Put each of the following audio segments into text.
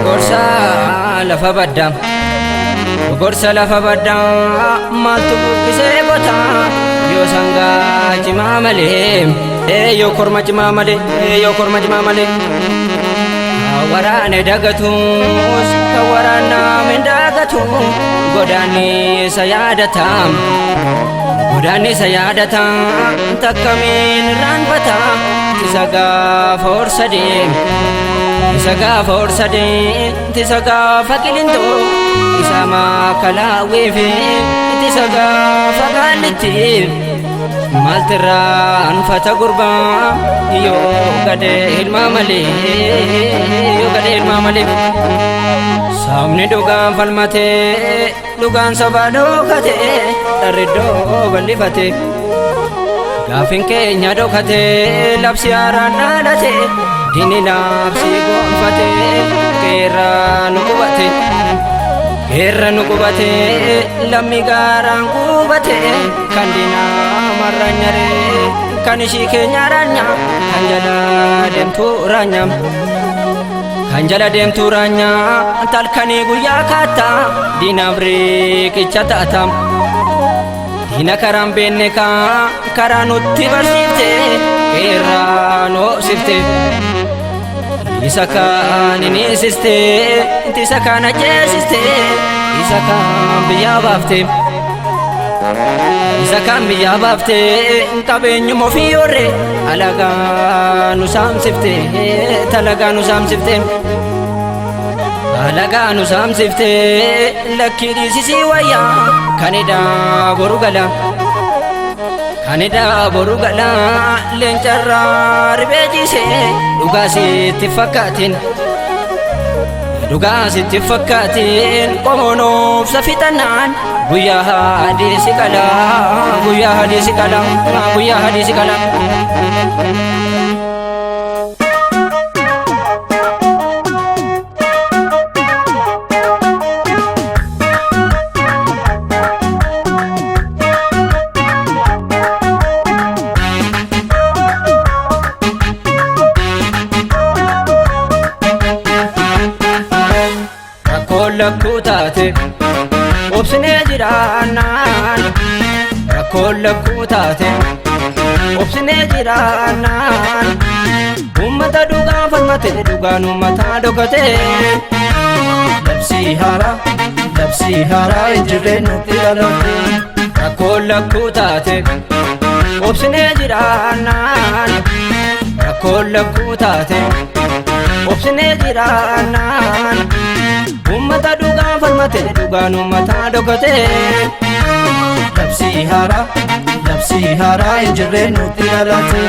Gorsa lafa baddaa gorsa lafa baddaa maaltu buqqisee bota yoo sangaa cimaa malee yoo korma cimaa malee yoo korma cimaa malee waraane dagatus ka waraana min dagatu godaanni isa yaadatam takkamin raanfata isa gaafa horsadee isa gaafa horsadee isa gaafa qilinto isa maakalaawweefi isa gaafa gaallittiif maaltirraan fata gurbaa yoo gadee ilmaa malee saamni dhugaan falmatee dhugaan sabaa dhokatee dharriddoo bal'ifate gaafin keenya dhokatee labsi haaraan dhalate diinni labsi gonfate geerra nu qubate lammi gaaraan qubate kan diinaa marra nyaree kan ishii keenya raanya kan jala deemtuu raanya talkanii guyyaa kaata diinaaf riqicha ta'atam diina karaan beenne karaa nutti barsiifte geerraa noobsifte isa kaan iniisiste isa kaan ajjeesiste isa kaan biyyaa baafte qabeenyuma ofii horre alagaa nu saamsifte lakkii dhiisisii wayyaa kanidhaa boru gala leencarraa ribee jiise dhugaa sitti fakkaatiin qomonoof safixannaan guyyaa hadiisi qala lakkuu taate obsinee jiraannaan rakkoon lakkuu taate obsinee jiraannaan ummata dhugaan falmate dhugaan ummataa dhokate labsii haaraa hin jirre nutti dhalote rakkoon lakkuu taate obsinee jiraannaan rakkoon lakkuu taate obsinee jiraannaan ummata dhugaan falmate dhugaan ummataa dhokate labsii haaraa hin jirre nutti dhalate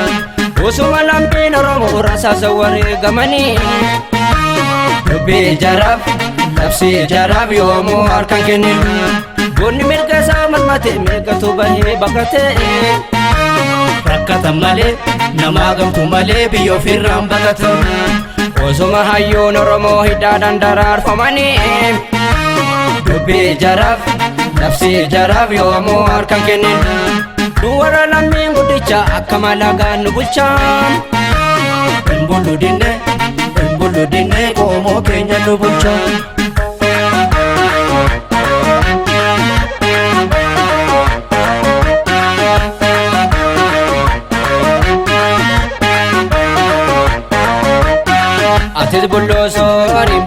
osuma lammiin Oromoo rasaasa wareegamanii dubbii jaraaf labsii jaraaf yoomuu harkaan kennin goonni mirga isaa falmate meeqatu bahee baqate rakkatan malee namaa gamtu malee biyya ofirraan baqatan osuma hayyoon Oromoo hidhaadhaan daraarfamanii dubbii jaraaf labsii jaraaf yoomuu harkaan kennin nu warra lammiin guddicha akka malagaan nu bulchaan hin bullu dinne qoomoo keenya nu bulchaan atis bulloo soorim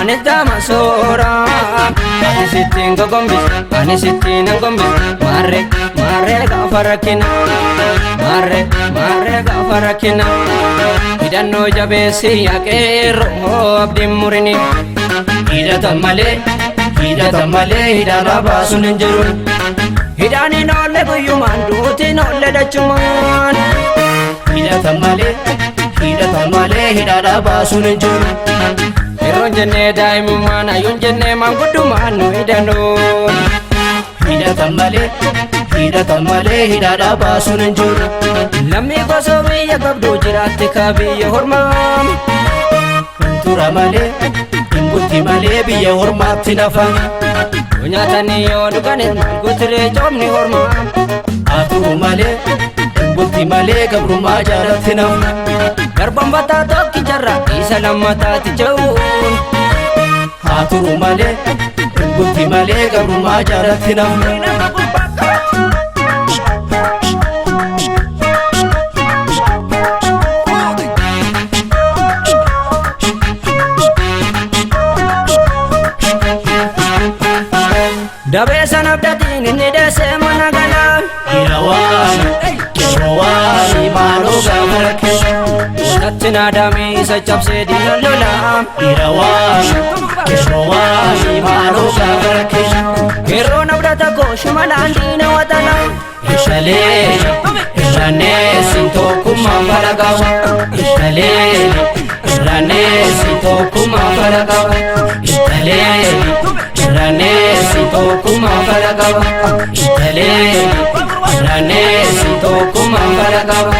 anis daama sooraa ati sittiin gogombis ani sittiin gogombis maarree gaafa rakkina hidhannoo jabeessi yaqeerroo abdiin murini hidhatan malee hidhaadhaa baasuun hin jiru hidhaaniin oolle guyyumaan duutiin oolle dachumaan hidhatan malee hidhaadhaa baasuun hin jiru yeroon jennee daa'imummaan hayyuun jennee maanguddumaan nu hidhannoon hidhatan malee hidhaadhaa baasuun hin jiru lammii gosoo biyya qabduu jiraatte kaa biyya hormaa tura malee hin bulti malee biyya hormaatti nafan yoo nyaatanii yoo dhuganis maal guutiree coomni hormaa haa turu malee Bulti malee gabrummaa jaalatti namna Garban bataa tokki jarra isa lammataati ja'uun haa turu malee bulti malee gabrummaa jaalatti namna Dabee san abdatiin inni deessee mana galaa Hirawaan, Keerowaan, maaloo gaafa rakkisa Natti naadamee isa cabsee diina lolaa Hirawaan, Keerowaan, maaloo gaafa rakkisa Keeroon abdata koo shimalaan diina watana Ishaalee, irraanee siin tokkummaa falaqawa Ishaalee, irraanee siin tokkummaa falaqawa Ishaalee Ranesi tokuma falaqawa Ishtalee Ranesi tokuma falaqawa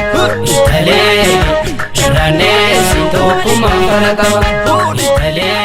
Ishtalee Ranesi tokuma falaqawa Ishtalee